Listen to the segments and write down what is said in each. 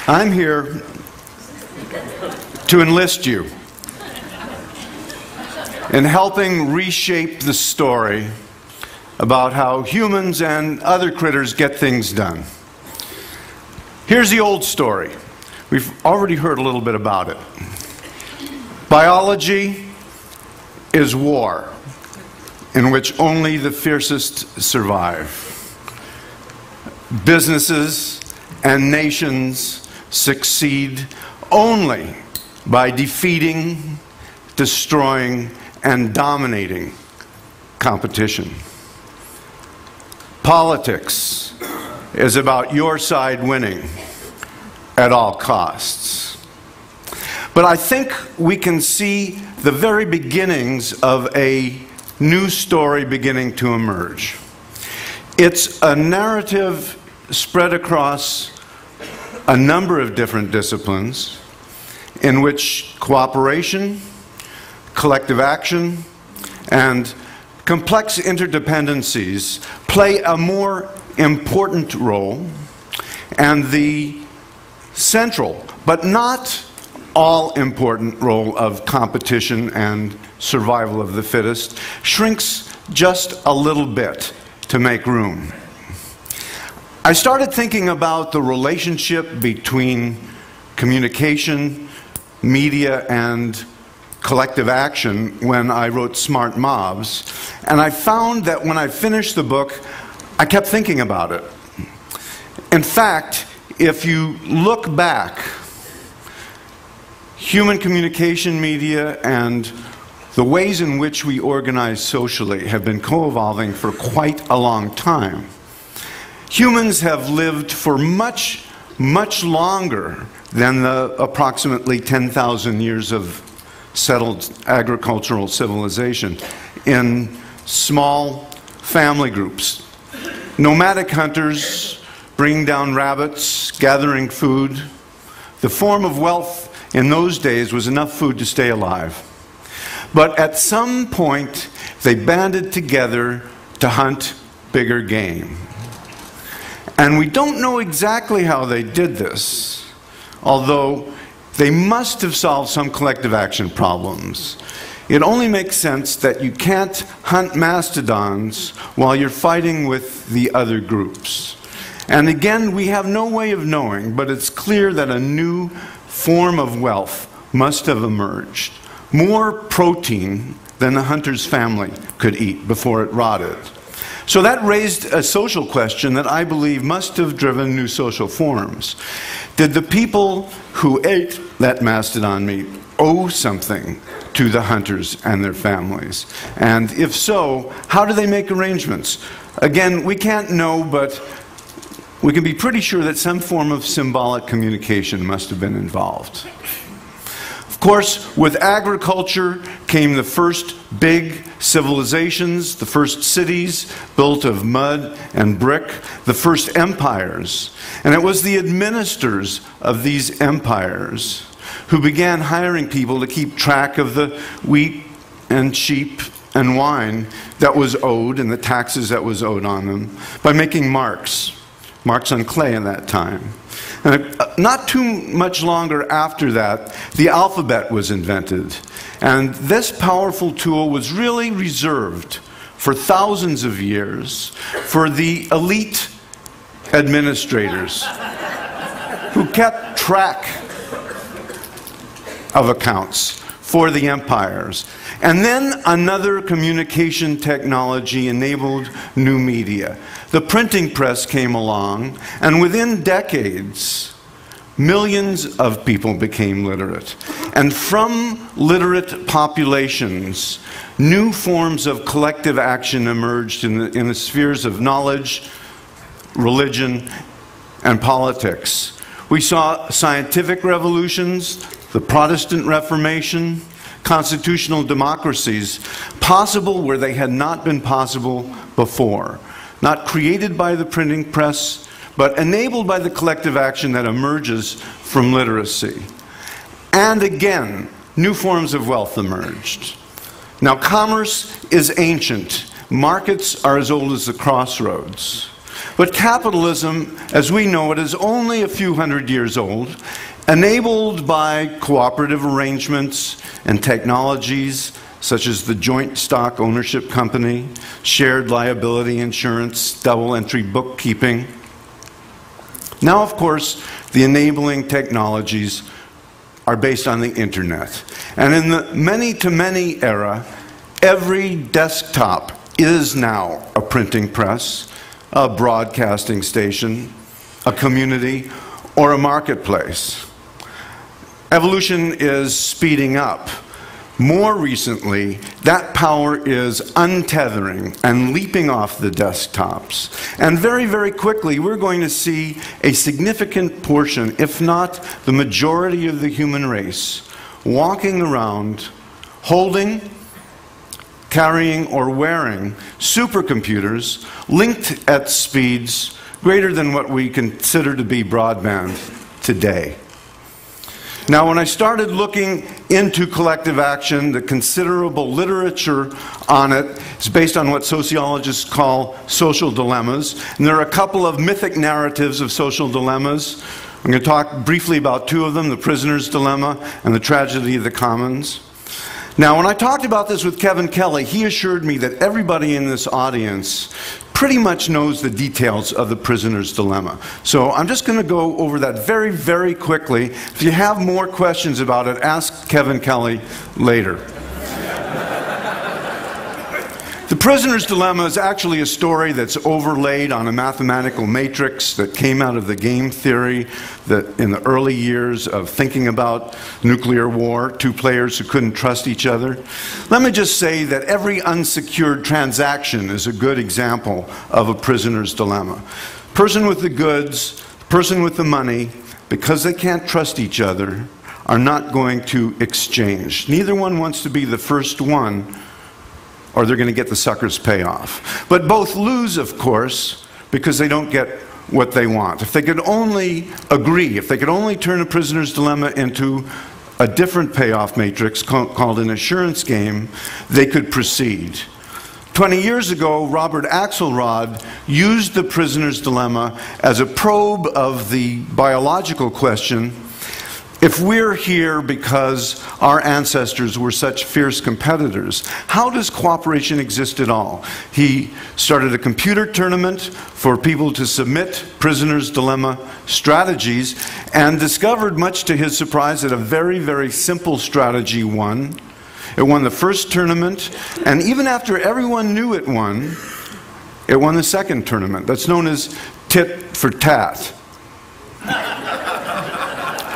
I'm here to enlist you in helping reshape the story about how humans and other critters get things done. Here's the old story. We've already heard a little bit about it. Biology is war, in which only the fiercest survive. Businesses and nations succeed only by defeating, destroying, and dominating competition. Politics is about your side winning at all costs. But I think we can see the very beginnings of a new story beginning to emerge. It's a narrative spread across a number of different disciplines in which cooperation, collective action, and complex interdependencies play a more important role, and the central, but not all-important role of competition and survival of the fittest shrinks just a little bit to make room. I started thinking about the relationship between communication, media, and collective action when I wrote Smart Mobs, and I found that when I finished the book, I kept thinking about it. In fact, if you look back, human communication media and the ways in which we organize socially have been co-evolving for quite a long time. Humans have lived for much, much longer than the approximately 10,000 years of settled agricultural civilization in small family groups. Nomadic hunters bringing down rabbits, gathering food. The form of wealth in those days was enough food to stay alive. But at some point, they banded together to hunt bigger game. And we don't know exactly how they did this, although they must have solved some collective action problems. It only makes sense that you can't hunt mastodons while you're fighting with the other groups. And again, we have no way of knowing, but it's clear that a new form of wealth must have emerged. More protein than the hunter's family could eat before it rotted. So that raised a social question that I believe must have driven new social forms. Did the people who ate that mastodon meat owe something to the hunters and their families? And if so, how do they make arrangements? Again, we can't know, but we can be pretty sure that some form of symbolic communication must have been involved. Of course, with agriculture came the first big civilizations, the first cities built of mud and brick, the first empires. And it was the administrators of these empires who began hiring people to keep track of the wheat and sheep and wine that was owed and the taxes that was owed on them by making marks on clay in that time. And not too much longer after that, the alphabet was invented. And this powerful tool was really reserved for thousands of years for the elite administrators who kept track of accounts for the empires. And then another communication technology enabled new media. The printing press came along, and within decades, millions of people became literate. And from literate populations, new forms of collective action emerged in the spheres of knowledge, religion, and politics. We saw scientific revolutions, the Protestant Reformation, constitutional democracies possible where they had not been possible before. Not created by the printing press, but enabled by the collective action that emerges from literacy. And again, new forms of wealth emerged. Now, commerce is ancient. Markets are as old as the crossroads. But capitalism, as we know it, is only a few hundred years old, enabled by cooperative arrangements and technologies such as the joint stock ownership company, shared liability insurance, double entry bookkeeping. Now, of course, the enabling technologies are based on the internet. And in the many-to-many era, every desktop is now a printing press, a broadcasting station, a community, or a marketplace. Evolution is speeding up. More recently, that power is untethering and leaping off the desktops. And very, very quickly, we're going to see a significant portion, if not the majority of the human race, walking around, holding, carrying, or wearing supercomputers linked at speeds greater than what we consider to be broadband today. Now, when I started looking into collective action, the considerable literature on it is based on what sociologists call social dilemmas. And there are a couple of mythic narratives of social dilemmas. I'm going to talk briefly about two of them, the prisoner's dilemma and the tragedy of the commons. Now, when I talked about this with Kevin Kelly, he assured me that everybody in this audience pretty much knows the details of the prisoner's dilemma. So I'm just going to go over that very, very quickly. If you have more questions about it, ask Kevin Kelly later. The prisoner's dilemma is actually a story that's overlaid on a mathematical matrix that came out of the game theory that in the early years of thinking about nuclear war, two players who couldn't trust each other. Let me just say that every unsecured transaction is a good example of a prisoner's dilemma. Person with the goods, person with the money, because they can't trust each other, are not going to exchange. Neither one wants to be the first one, or they're going to get the sucker's payoff. But both lose, of course, because they don't get what they want. If they could only agree, if they could only turn a prisoner's dilemma into a different payoff matrix called an assurance game, they could proceed. 20 years ago, Robert Axelrod used the prisoner's dilemma as a probe of the biological question: if we're here because our ancestors were such fierce competitors, how does cooperation exist at all? He started a computer tournament for people to submit prisoner's dilemma strategies and discovered, much to his surprise, that a very, very simple strategy won. It won the first tournament, and even after everyone knew it won the second tournament. That's known as tit for tat.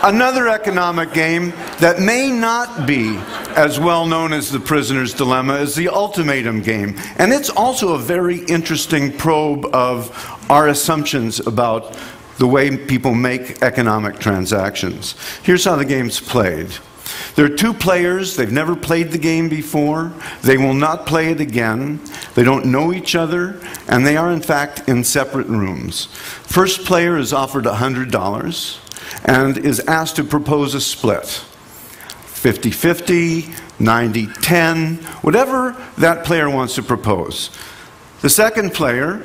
Another economic game that may not be as well known as the prisoner's dilemma is the ultimatum game. And it's also a very interesting probe of our assumptions about the way people make economic transactions. Here's how the game's played. There are two players. They've never played the game before. They will not play it again. They don't know each other, and they are in fact in separate rooms. First player is offered $100 and is asked to propose a split. 50-50, 90-10, whatever that player wants to propose. The second player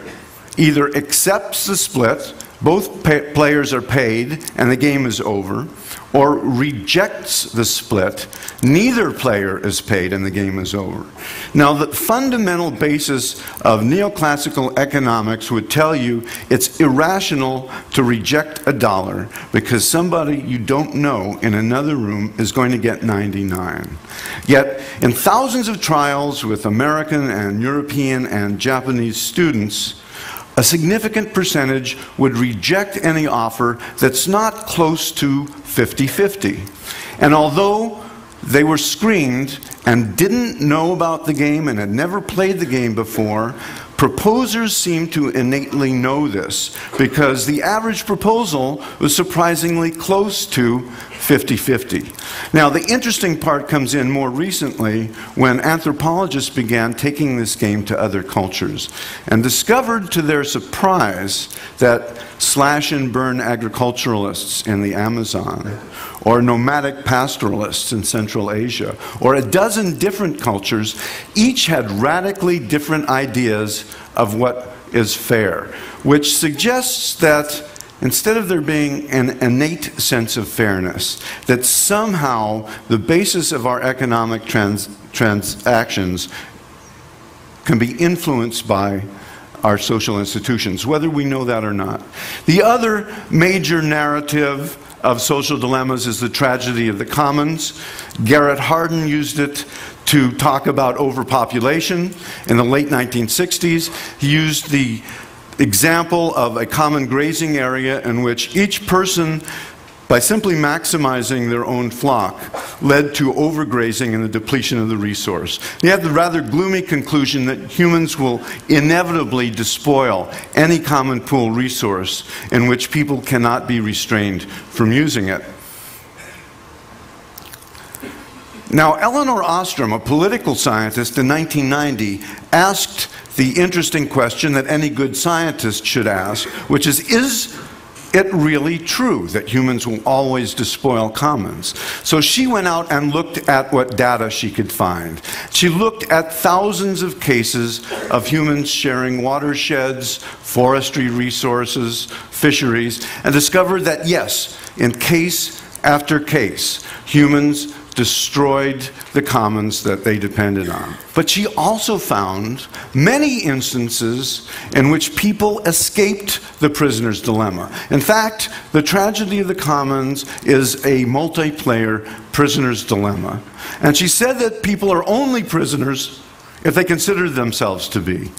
either accepts the split, both players are paid, and the game is over, or rejects the split, neither player is paid, and the game is over. Now, the fundamental basis of neoclassical economics would tell you it's irrational to reject a dollar because somebody you don't know in another room is going to get 99. Yet, in thousands of trials with American and European and Japanese students, a significant percentage would reject any offer that's not close to 50-50. And although they were screened and didn't know about the game and had never played the game before, proposers seem to innately know this because the average proposal was surprisingly close to 50-50. Now, the interesting part comes in more recently when anthropologists began taking this game to other cultures and discovered to their surprise that slash and burn agriculturalists in the Amazon, or nomadic pastoralists in Central Asia, or a dozen different cultures, each had radically different ideas of what is fair, which suggests that instead of there being an innate sense of fairness, that somehow the basis of our economic transactions can be influenced by our social institutions, whether we know that or not. The other major narrative of social dilemmas is the tragedy of the commons. Garrett Hardin used it to talk about overpopulation in the late 1960s. He used the example of a common grazing area in which each person, by simply maximizing their own flock, led to overgrazing and the depletion of the resource. He had the rather gloomy conclusion that humans will inevitably despoil any common pool resource in which people cannot be restrained from using it. Now, Elinor Ostrom, a political scientist in 1990, asked the interesting question that any good scientist should ask, which is it really true that humans will always despoil commons? So she went out and looked at what data she could find. She looked at thousands of cases of humans sharing watersheds, forestry resources, fisheries, and discovered that yes, in case after case, humans destroyed the commons that they depended on. But she also found many instances in which people escaped the prisoner's dilemma. In fact, the tragedy of the commons is a multiplayer prisoner's dilemma. And she said that people are only prisoners if they consider themselves to be.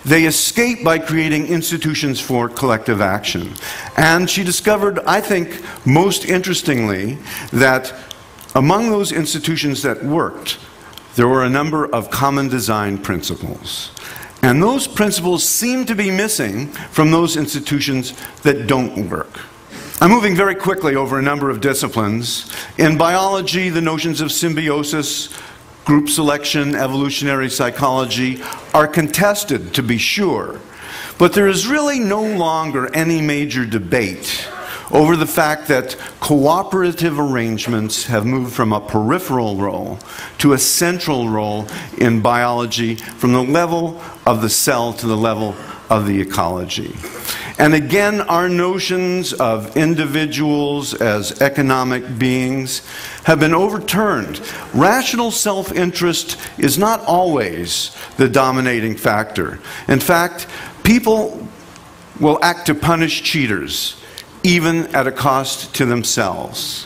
They escape by creating institutions for collective action. And she discovered, I think, most interestingly, that among those institutions that worked, there were a number of common design principles. And those principles seem to be missing from those institutions that don't work. I'm moving very quickly over a number of disciplines. In biology, the notions of symbiosis, group selection, evolutionary psychology are contested, to be sure. But there is really no longer any major debate over the fact that cooperative arrangements have moved from a peripheral role to a central role in biology, from the level of the cell to the level of the ecology. And again, our notions of individuals as economic beings have been overturned. Rational self-interest is not always the dominating factor. In fact, people will act to punish cheaters, even at a cost to themselves.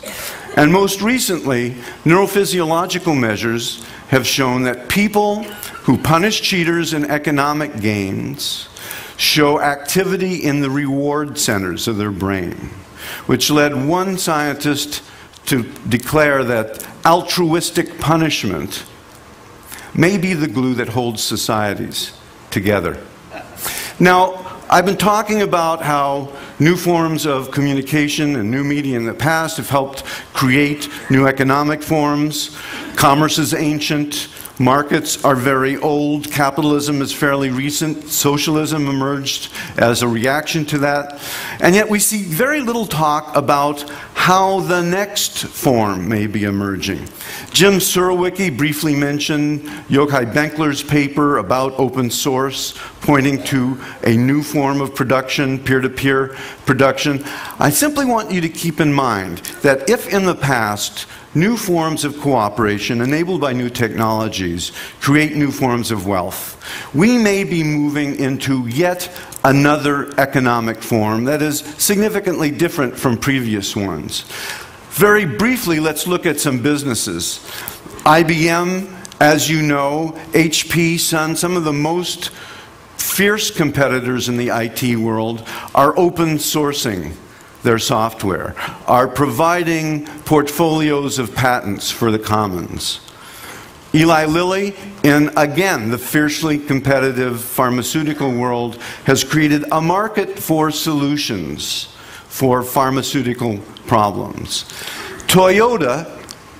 And most recently, neurophysiological measures have shown that people who punish cheaters in economic gains show activity in the reward centers of their brain, which led one scientist to declare that altruistic punishment may be the glue that holds societies together. Now, I've been talking about how new forms of communication and new media in the past have helped create new economic forms. Commerce is ancient. Markets are very old. Capitalism is fairly recent. Socialism emerged as a reaction to that. And yet we see very little talk about how the next form may be emerging. Jim Surowiecki briefly mentioned Yochai Benkler's paper about open source, pointing to a new form of production, peer-to-peer production. I simply want you to keep in mind that if in the past new forms of cooperation enabled by new technologies create new forms of wealth, we may be moving into yet another economic form that is significantly different from previous ones. Very briefly, let's look at some businesses. IBM, as you know, HP, Sun, some of the most fierce competitors in the IT world are open sourcing their software, are providing portfolios of patents for the commons. Eli Lilly, in, again, the fiercely competitive pharmaceutical world, has created a market for solutions for pharmaceutical problems. Toyota,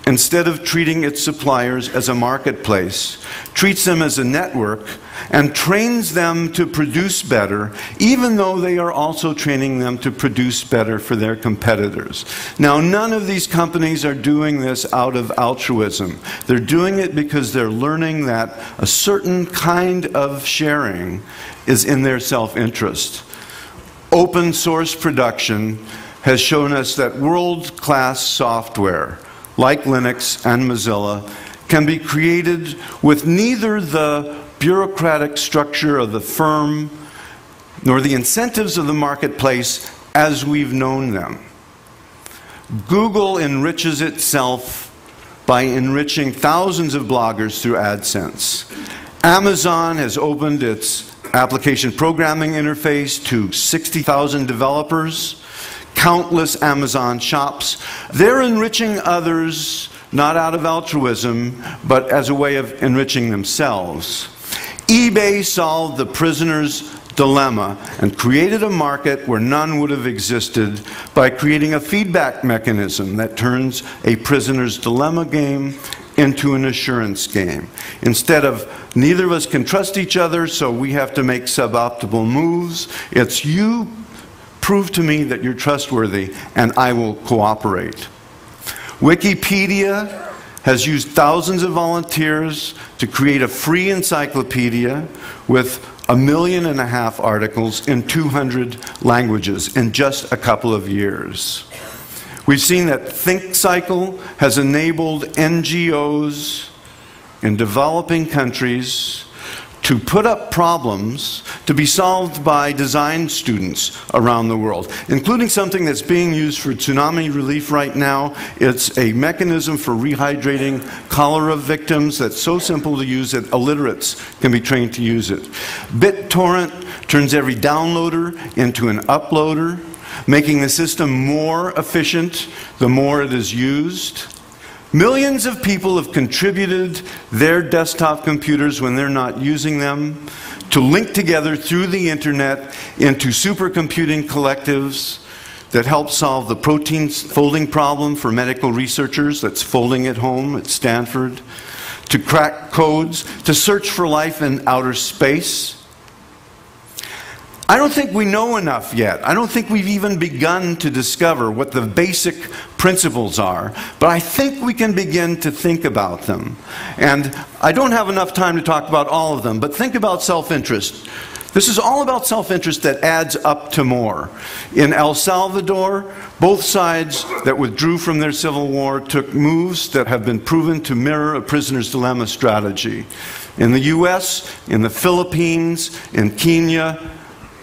instead of treating its suppliers as a marketplace, treats them as a network and trains them to produce better, even though they are also training them to produce better for their competitors. Now, none of these companies are doing this out of altruism. They're doing it because they're learning that a certain kind of sharing is in their self-interest. Open source production has shown us that world-class software, like Linux and Mozilla, can be created with neither the bureaucratic structure of the firm nor the incentives of the marketplace as we've known them. Google enriches itself by enriching thousands of bloggers through AdSense. Amazon has opened its application programming interface to 60,000 developers. Countless Amazon shops. They're enriching others, not out of altruism, but as a way of enriching themselves. eBay solved the prisoner's dilemma and created a market where none would have existed by creating a feedback mechanism that turns a prisoner's dilemma game into an assurance game. Instead of neither of us can trust each other, so we have to make suboptimal moves, it's you prove to me that you're trustworthy and I will cooperate. Wikipedia has used thousands of volunteers to create a free encyclopedia with 1.5 million articles in 200 languages in just a couple of years. We've seen that ThinkCycle has enabled NGOs in developing countries to put up problems to be solved by design students around the world, including something that's being used for tsunami relief right now. It's a mechanism for rehydrating cholera victims that's so simple to use that illiterates can be trained to use it. BitTorrent turns every downloader into an uploader, making the system more efficient the more it is used. Millions of people have contributed their desktop computers when they're not using them to link together through the internet into supercomputing collectives that help solve the protein folding problem for medical researchers that's folding at home at Stanford, to crack codes, to search for life in outer space. I don't think we know enough yet. I don't think we've even begun to discover what the basic principles are, but I think we can begin to think about them. And I don't have enough time to talk about all of them, but think about self-interest. This is all about self-interest that adds up to more. In El Salvador, both sides that withdrew from their civil war took moves that have been proven to mirror a prisoner's dilemma strategy. In the US, in the Philippines, in Kenya,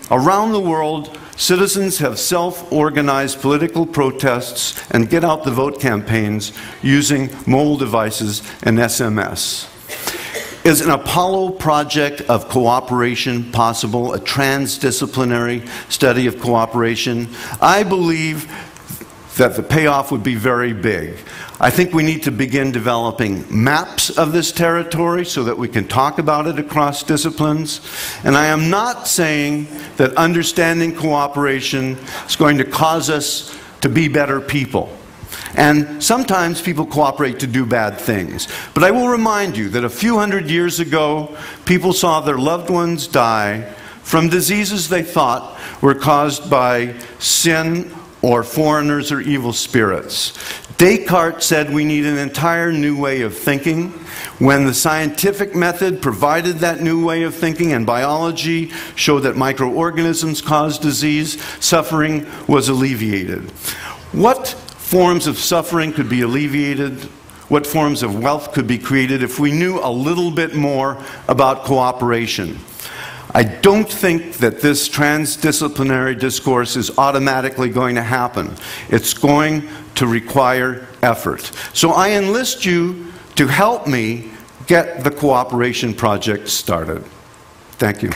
around the world, citizens have self-organized political protests and get-out-the-vote campaigns using mobile devices and SMS. Is an Apollo project of cooperation possible, a transdisciplinary study of cooperation? I believe that the payoff would be very big. I think we need to begin developing maps of this territory so that we can talk about it across disciplines. And I am not saying that understanding cooperation is going to cause us to be better people. And sometimes people cooperate to do bad things. But I will remind you that a few hundred years ago, people saw their loved ones die from diseases they thought were caused by sin or foreigners or evil spirits. Descartes said we need an entire new way of thinking. When the scientific method provided that new way of thinking and biology showed that microorganisms cause disease, suffering was alleviated. What forms of suffering could be alleviated? What forms of wealth could be created if we knew a little bit more about cooperation? I don't think that this transdisciplinary discourse is automatically going to happen. It's going to require effort. So I enlist you to help me get the cooperation project started. Thank you.